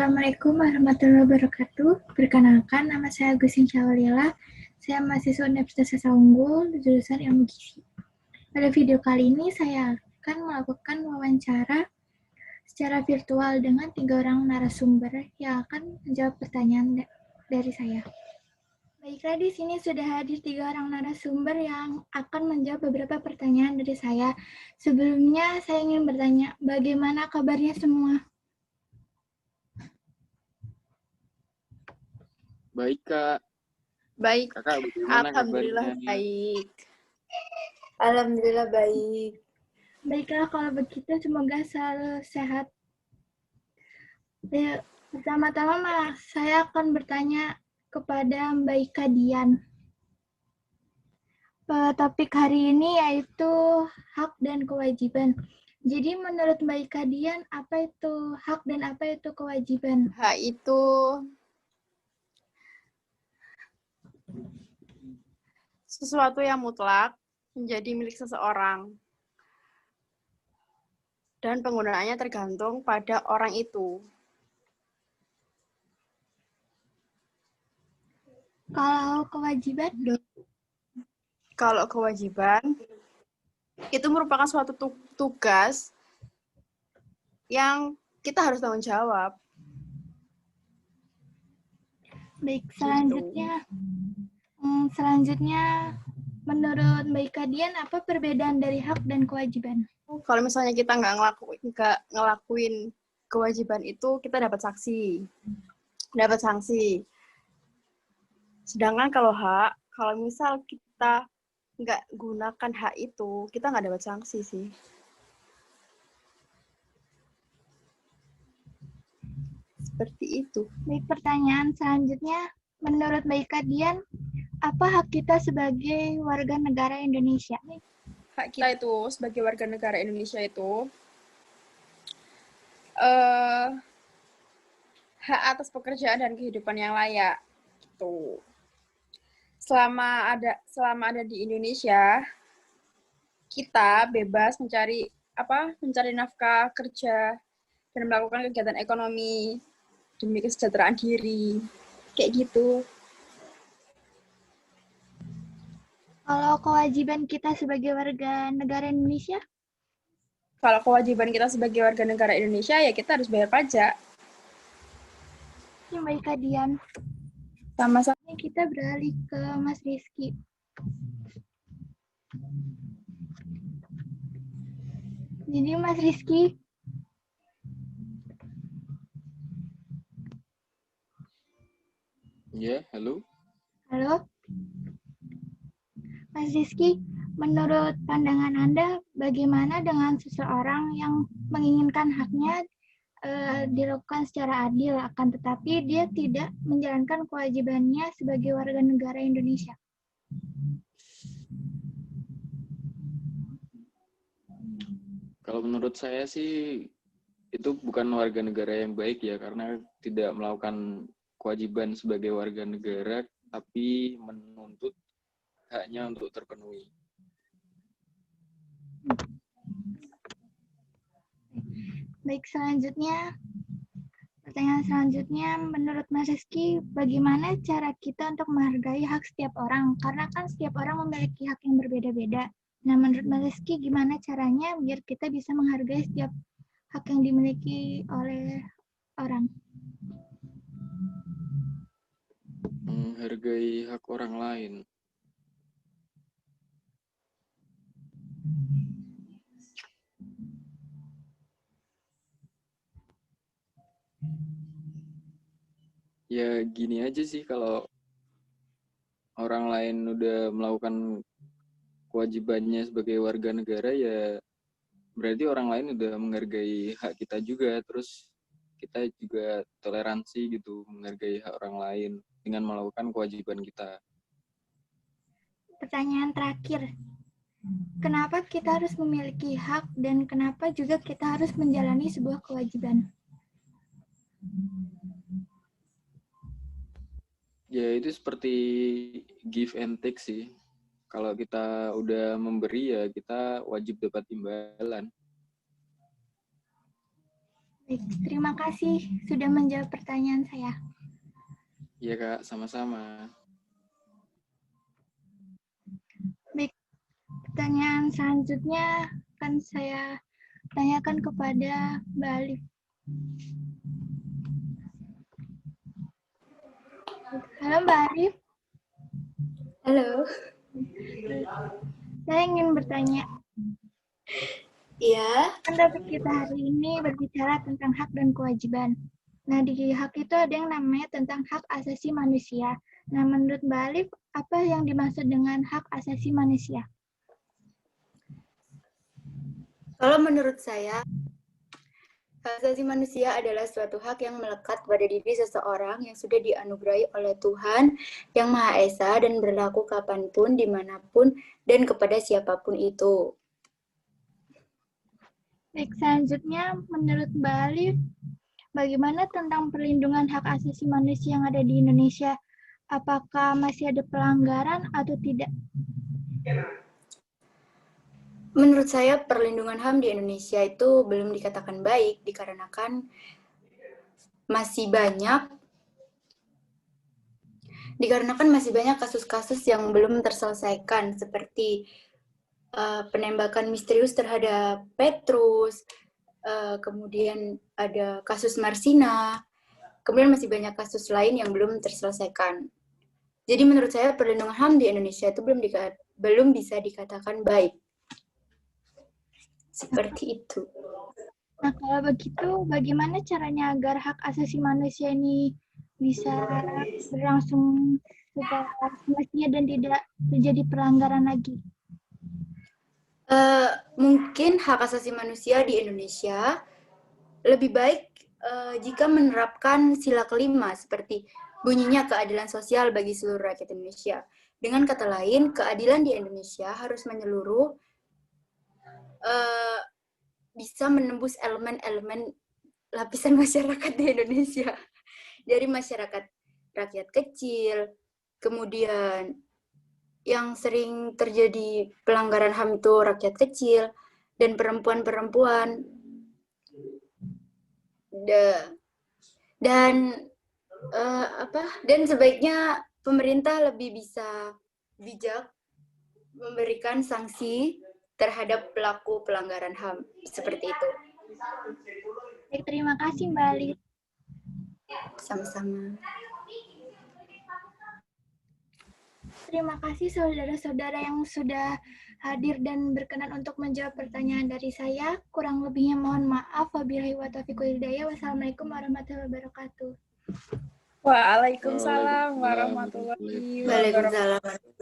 Assalamualaikum warahmatullahi wabarakatuh. Perkenalkan, nama saya Agustin Syawalila. Saya mahasiswa Universitas Sesa Unggul, jurusan Ilmu Gizi. Pada video kali ini, saya akan melakukan wawancara secara virtual dengan 3 orang narasumber yang akan menjawab pertanyaan dari saya. Baiklah, di sini sudah hadir 3 orang narasumber yang akan menjawab beberapa pertanyaan dari saya. Sebelumnya, saya ingin bertanya, bagaimana kabarnya semua? Baik, Kak. Baik, Kakak bagaimana alhamdulillah kabarnya? baik. Alhamdulillah baik. Baiklah, kalau begitu semoga selalu sehat. Pertama-tama saya akan bertanya kepada Mbak Ika Dian. Topik hari ini yaitu hak dan kewajiban. Jadi menurut Mbak Ika Dian, apa itu hak dan apa itu kewajiban? Hak itu sesuatu yang mutlak menjadi milik seseorang. Dan penggunaannya tergantung pada orang itu. Kalau kewajiban? Kalau kewajiban, itu merupakan suatu tugas yang kita harus tanggung jawab. Baik, selanjutnya menurut Mbak Ika Dian, apa perbedaan dari hak dan kewajiban? Kalau misalnya kita nggak ngelakuin kewajiban itu, kita dapat sanksi. Sedangkan kalau hak, kalau misal kita nggak gunakan hak itu, kita nggak dapat sanksi sih. Seperti itu. Baik, pertanyaan selanjutnya, menurut Mbak Ika Dian, apa hak kita sebagai warga negara Indonesia? Hak kita itu sebagai warga negara Indonesia itu hak atas pekerjaan dan kehidupan yang layak. Gitu. Selama ada di Indonesia, kita bebas mencari nafkah, kerja, dan melakukan kegiatan ekonomi demi kesejahteraan diri. Kayak gitu. Kalau kewajiban kita sebagai warga negara Indonesia? Kalau kewajiban kita sebagai warga negara Indonesia, ya kita harus bayar pajak. Mbak Ika Dian. Sama-sama. Kita beralih ke Mas Rizky. Jadi Mas Rizky, Ya, halo. halo. Mas Rizky, menurut pandangan Anda, bagaimana dengan seseorang yang menginginkan haknya dilakukan secara adil, akan tetapi dia tidak menjalankan kewajibannya sebagai warga negara Indonesia? Kalau menurut saya sih, itu bukan warga negara yang baik ya, karena tidak melakukan kewajiban sebagai warga negara, tapi menuntut haknya untuk terpenuhi. Baik, pertanyaan selanjutnya, menurut Mas Rizky, bagaimana cara kita untuk menghargai hak setiap orang? Karena kan setiap orang memiliki hak yang berbeda-beda. Nah, menurut Mas Rizky, gimana caranya biar kita bisa menghargai setiap hak yang dimiliki oleh orang? Menghargai hak orang lain. Ya gini aja sih, kalau orang lain udah melakukan kewajibannya sebagai warga negara, ya berarti orang lain udah menghargai hak kita juga. Terus kita juga toleransi gitu, menghargai hak orang lain dengan melakukan kewajiban kita. Pertanyaan terakhir, kenapa kita harus memiliki hak dan kenapa juga kita harus menjalani sebuah kewajiban? Ya itu seperti give and take sih. Kalau kita udah memberi, ya kita wajib dapat imbalan. Baik, terima kasih sudah menjawab pertanyaan saya. Iya Kak, sama-sama. Baik, pertanyaan selanjutnya akan saya tanyakan kepada Mbak Alif. Halo Mbak Alif. Halo. Saya ingin bertanya, Iya. kan topik kita hari ini berbicara tentang hak dan kewajiban. Nah, di hak itu ada yang namanya tentang hak asasi manusia. Nah, menurut Mbak Alif, apa yang dimaksud dengan hak asasi manusia? Kalau menurut saya, hak asasi manusia adalah suatu hak yang melekat pada diri seseorang yang sudah dianugerahi oleh Tuhan yang Maha Esa dan berlaku kapanpun, dimanapun, dan kepada siapapun itu. Baik, selanjutnya menurut Mbak Alif, bagaimana tentang perlindungan hak asasi manusia yang ada di Indonesia? Apakah masih ada pelanggaran atau tidak? Menurut saya, perlindungan HAM di Indonesia itu belum dikatakan baik dikarenakan masih banyak kasus-kasus yang belum terselesaikan, seperti penembakan misterius terhadap Petrus, kemudian ada kasus Marsina, kemudian masih banyak kasus lain yang belum terselesaikan. Jadi menurut saya perlindungan HAM di Indonesia itu belum bisa dikatakan baik. Seperti itu. Nah, kalau begitu, bagaimana caranya agar hak asasi manusia ini bisa berlangsung secara semestinya dan tidak terjadi pelanggaran lagi? Mungkin hak asasi manusia di Indonesia lebih baik jika menerapkan sila kelima seperti bunyinya keadilan sosial bagi seluruh rakyat Indonesia. Dengan kata lain, keadilan di Indonesia harus menyeluruh, bisa menembus elemen-elemen lapisan masyarakat di Indonesia. Dari masyarakat rakyat kecil, kemudian yang sering terjadi pelanggaran HAM itu rakyat kecil dan perempuan-perempuan. Dan sebaiknya pemerintah lebih bisa bijak memberikan sanksi terhadap pelaku pelanggaran HAM seperti itu. Baik, terima kasih Mbak Alif. Sama-sama. Terima kasih saudara-saudara yang sudah hadir dan berkenan untuk menjawab pertanyaan dari saya. Kurang lebihnya mohon maaf. Wabillahi wa taufiq wal hidayah. Wassalamualaikum warahmatullahi wabarakatuh. Waalaikumsalam warahmatullahi wabarakatuh. Waalaikumsalam.